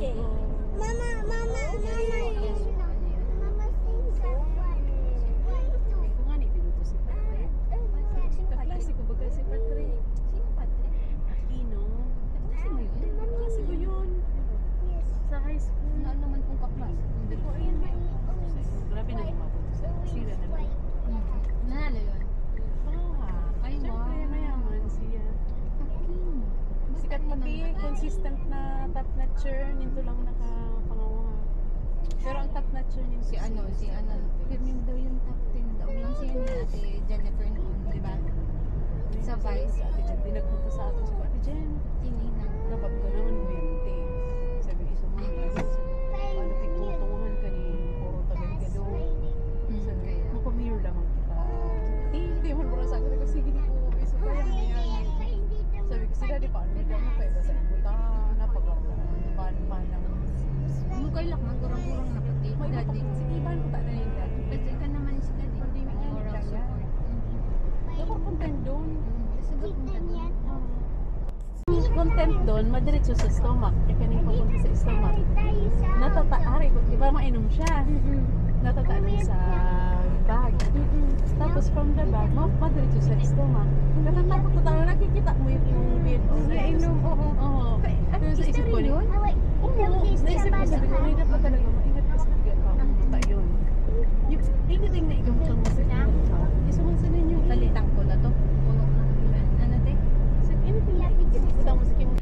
Okay. Mama, mama, mama. Mama sings that one. Ito nga ni binuto si Patrick. Kaklase ko baga si Patrick. Sino Patrick? Aquino. Kaklase mo yun? Kaklase ko yun. Yes. Sa high school. Ano naman kung kaklase? Hindi ko ayun may grabe na lumabot sa sila na lang. Nanalo yun? Ay, Siyempre, wow. mayaman siya. Akin. Sikat pati, consistent na top notcher, nito lang nakapangawa. Pero ang top notcher nito Si ano, Firmin daw yung top 10 daw. Yung si ano, Ate Jennifer noon, di ba? Sa Vice. Ate Jen, dinagpunta sa ato. Sabi, Ate Jen, Tinina. dapat ka naman 20. Sabi, isa mo nga. Paano pagtutunguhan ka ni puro tagal ka doon. Sabi, Kaya. mapamir lamang kita. Hindi man mo sabi ko, sige ni po, isa pa yung yan. Sabi ko, sila di paano nila mo kayo basta ang buta, napagawala. Paano lang. Ano kayo lang, gurang-gurang na pati. May iba pa Daddy. po, sige, paano pa na yung dati? Kasi ka naman si Daddy. Pandemic yan, Moral kaya. support. Dapat content doon. Kasi ba kung Content doon, madiretso sa stomach. E kanina papunta sa stomach. Natataari ko, di ba mainom siya? Natataari sa bag. Tapos from the bag, madiretso sa stomach. Natatakot ko tayo, nakikita mo yung bed. Nainom, oo. Oo. Pero sa isip ko, yun? oo, naisip ko, sabi ko, may dapat talaga maingat kasi bigyan ka. Ang puta yun. Yung tiniting na ikaw kang masakit. Isumansanin yung Kalitang ko na to. Puno na. Ano te? anything na ikit. Ikaw masakit mo.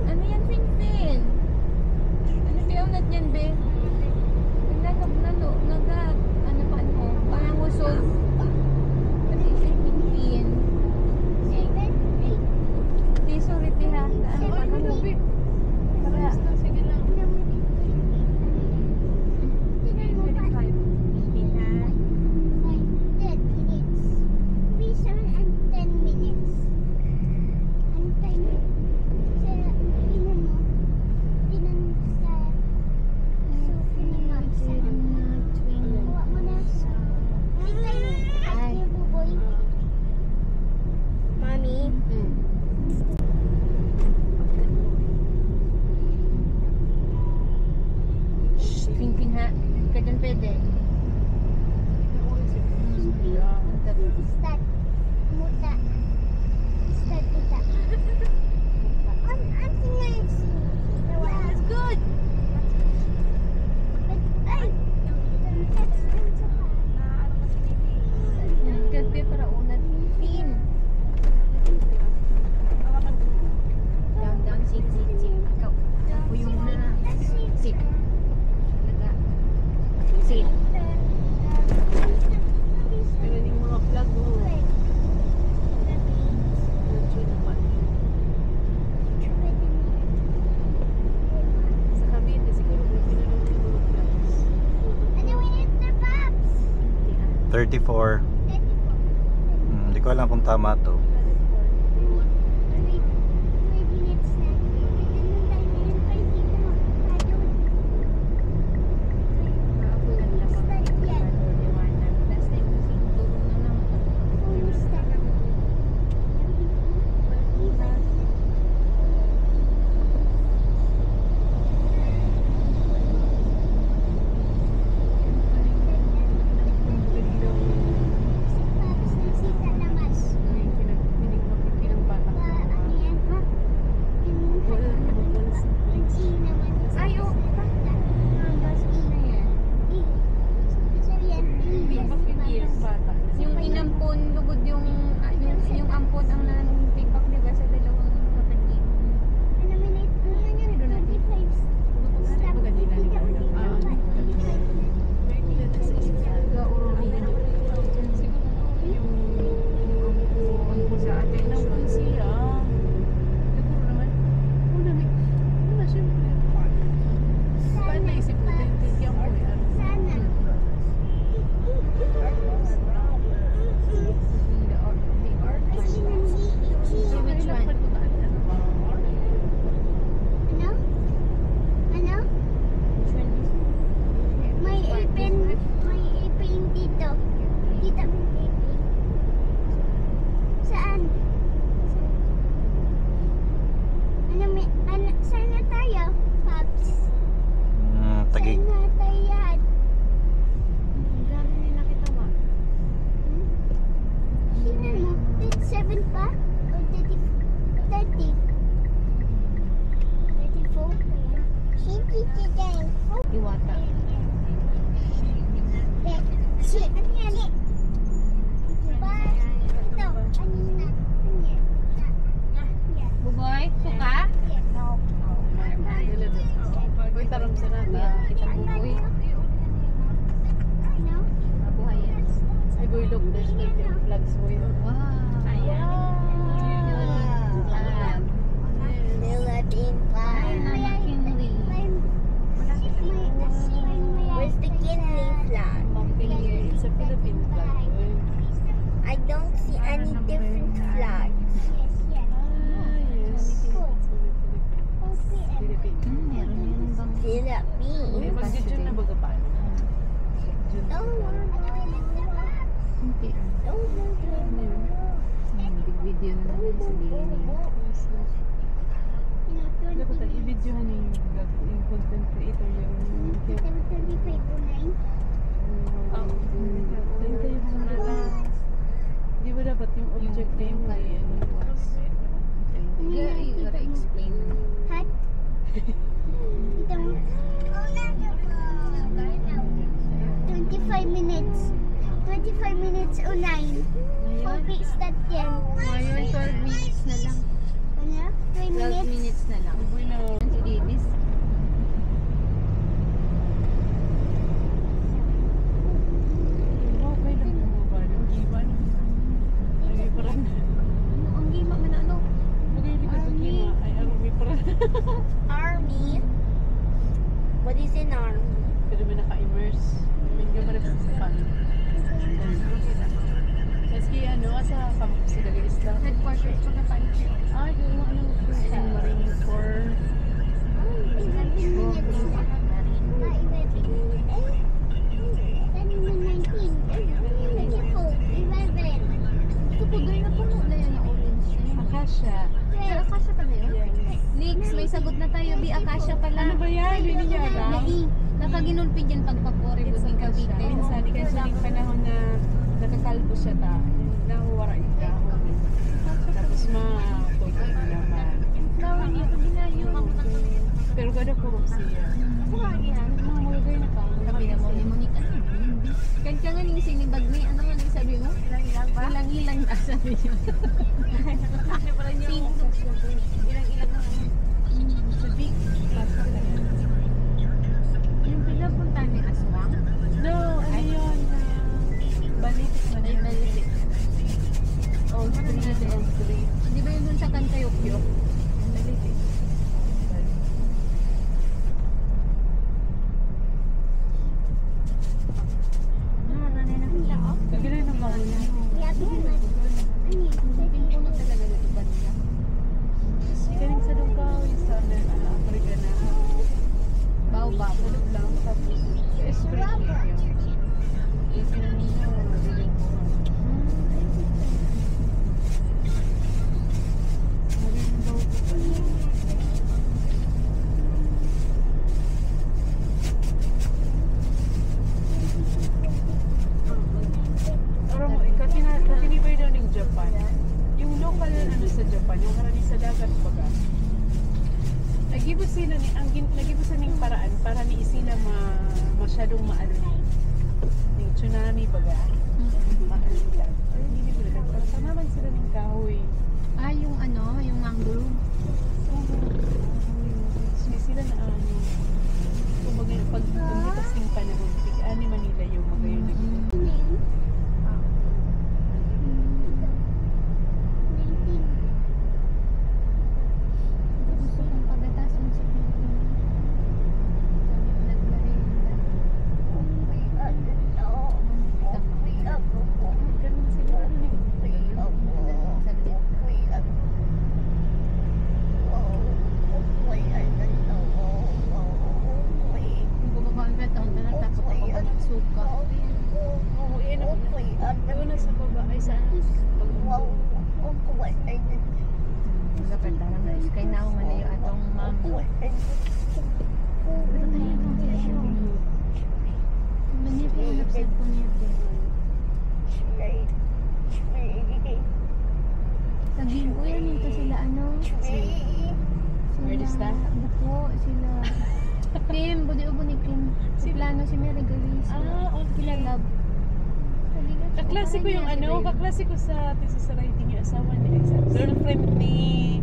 Ano yan, Finfin? Ano ba yung nat yan, be? Ano pa, ano? Parang usol. Kasi si Finfin. Di, sorry, ti ha. Ano pa, ano? Para, Sige lang. Mommy. shh, Finfin ha. Ka dyan pwede. Start. Muta. Start kita. Auntie Nancy. That's good. Ay. Ganti para unad, Finfin. Down, sit. Ikaw. Uyong na. Sit. Laga. Sit. Pero yung mga vlog mo, sa Cavite, siguro kung pinanood yung mga vlogs. And then we need the pops. 34. Hindi ko alam kung tama to. 12 minutes na. Ganun tayo ngayon pa dito. Ayun. Start yan. Last time kasi turo na lang. Full start. Tapos nagsita naman. Ano yan? Ay, oh. Bas na yan. Yung inampon, lugod yung ampon ang nanipigpak, diba, sa dalawang kapatid. Sana tayo, Paps. Tagig. Sana tayo. Gano'n nila kita ma. Tingnan mo, 37 pa? O 30? 34 pa yan. Hindi today. Iwata. Ano yan? Diba? Ito, kanina. Ano yan? Yan. Bugoy, suka? Yan. Uy, taram sa nata. Kita bugoy. Ano? Mabuhay yan. Ay, boy, look, there's Philippine flags, boy. Wow. Ayan. Philippine Ay, Nana Kinley. Where's the Kinley flag? It's a Philippine flag. Uy. I don't see any different flags. Yes, yes. Ah, yes. Philippine. Meron yun bang Hindi, mag-June na baga pa. June. hindi? Video na namin sabihin niya. Dapat ang i-videohan yung content creator yung di ba dapat yung object na yung You gotta explain. 25 minutes. 25 minutes o 9. Okay, start yan. Ngayon, 12 minutes na lang. Ano? 3 12 minutes? minutes na lang. Uy na. Si Davis. Okay lang mo ba? Yung giban. Ay, parang. Ano ang gima man ano? Okay, di ko sa gima. Ay, may parang. Army. What is an army? Pero may naka-immerse. Medyo malapit sa pan. Maski ano, sa kampus sa Gagaista. Headquarters ko na pancho. Ah, yung ano, yung Marine Corps. 11 minutes. Tupudoy na puno na yan na orange. Akasha. Sa Akasha pala yun? Yes. Next, may sagot na tayo. Bi Akasha pala. Ano ba yan? Hindi niya alam. Nakaginulpid yan pagpapori It's buding Akasha. Cavite. Minsan, kasi yung panahon na nakakalbo siya ta, nahuwara yung dahon. Tapos matuto na naman. Flower dito ginayo. Pero gada puro siya. Mga mulagay na ka. Sabi na mo, limang ikan. Kan ka nga ning sinibag ni, ano nga sabi mo? Ilang-ilang ba? Ilang-ilang na sabi niyo. Ano pala niyo? Ilang-ilang na. Sa big plastic na yan. Yung pinapunta ni Aswang? No, ano yun? Balitik na Ay, yan. maliit. Old Street, Old Street. Di ba yun dun sa Kantayokyo? Balitik. Naranay na kita. Kagano'n na ba? We have Japan. Yung local ano sa Japan, yung karani sa dagat baga. Nagibo sila ning paraan para ni sila masyadong maano ni tsunami baga. Maalitan. Hindi ko lang para sanaman sila ng kahoy. Ah, yung ano, yung mangrove. Hindi sila na ano. Kumbaga pag tumitas ng panahon, tig-ani Manila yung magayon na Gusto kong pagatasan sa Pilipinas. Nagmerinda. ganun sila ano eh. Kung bumaba ang taon na natapos ako magsuka. Oo, yun ako. Doon na sa baba ay sa Wala pa tarang na is kay naong man yung atong ma'am. Manip yung napset ko niya. Sabihin ko yan ito sila ano. Where is that? Buko, sila. Kim, budi-ubo ni Kim. Si Plano, si Mary Galis. okay. Sila love. Kaklase ko yung ano, kaklase ko sa thesis writing yung asawa ni girlfriend ni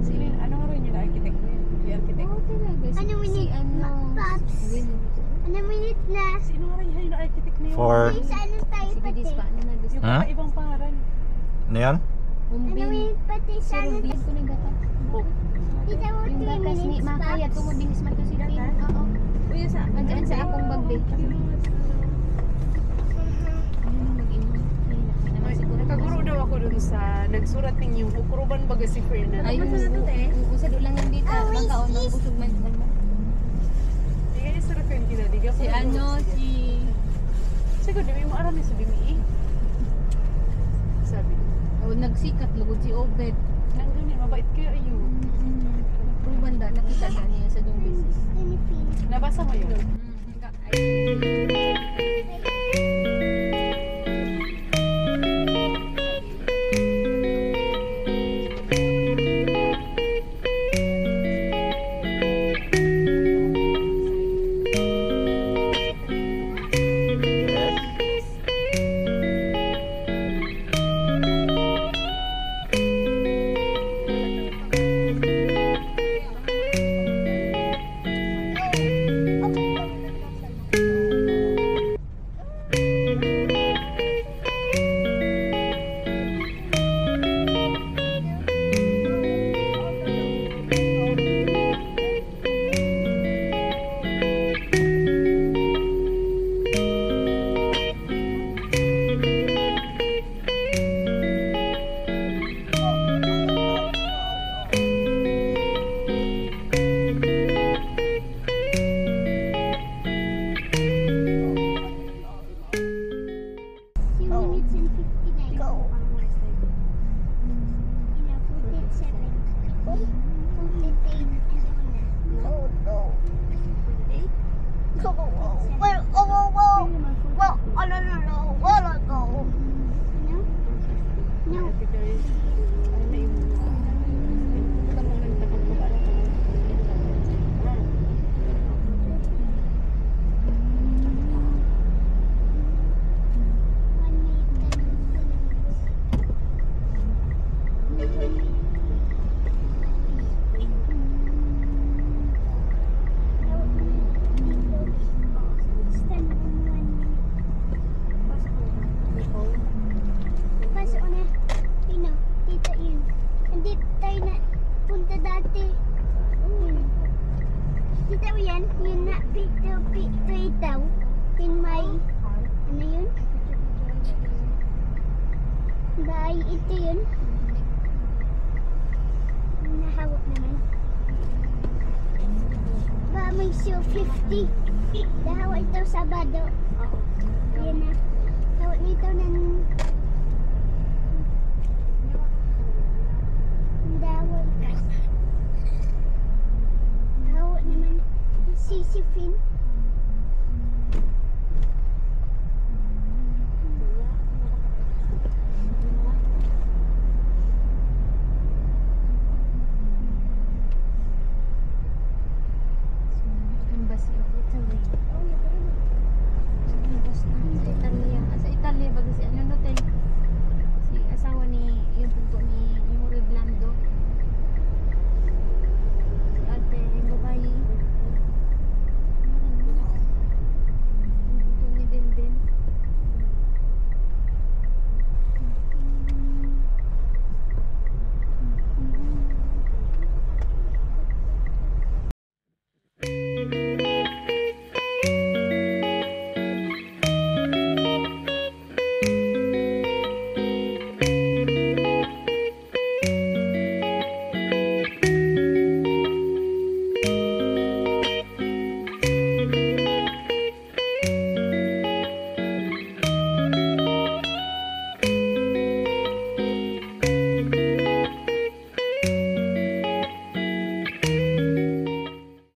sino, ano nga rin yung architect mo yun? Yung architect. Oo talaga. Ano Si minute? ano. Paps. Will. Ano minute na? Sino nga rin yung architect na yun? For Ay, sa ano tayo Si pati? Bidis pa. Ano na gusto? Yung Huh? ibang pangalan. ano yan? Ano Umbin. minute pati sa Pero ano? bid ko ng gata. Kita mo Yung 3 gatas ni minutes, Makaya. Paps. Tumabilis man to si Tin. Oo. Uy, sa Andyan sa akong bagde. Ano mag-inom? Ay, naman siguro. Nakaguro daw ako dun sa nagsurat ninyong Ukuruban baga si Fernand. Ay, usad lang yung dita. Magkaon ng busog man. Kaya sa referend nila, di ka Si ano, si... siguro, di mo aram sa BME. Sabi. Oh, nagsikat lugod si Obed. Nang ganyan, mabait kayo ayo. Proven da, nakita na niya sa dung business. Nabasa mo yun? Yes. Bahay ito yun. Nahawak naman. Ba, may show 50. Nahawak ito Sabado. Yan na. Hawak nito ng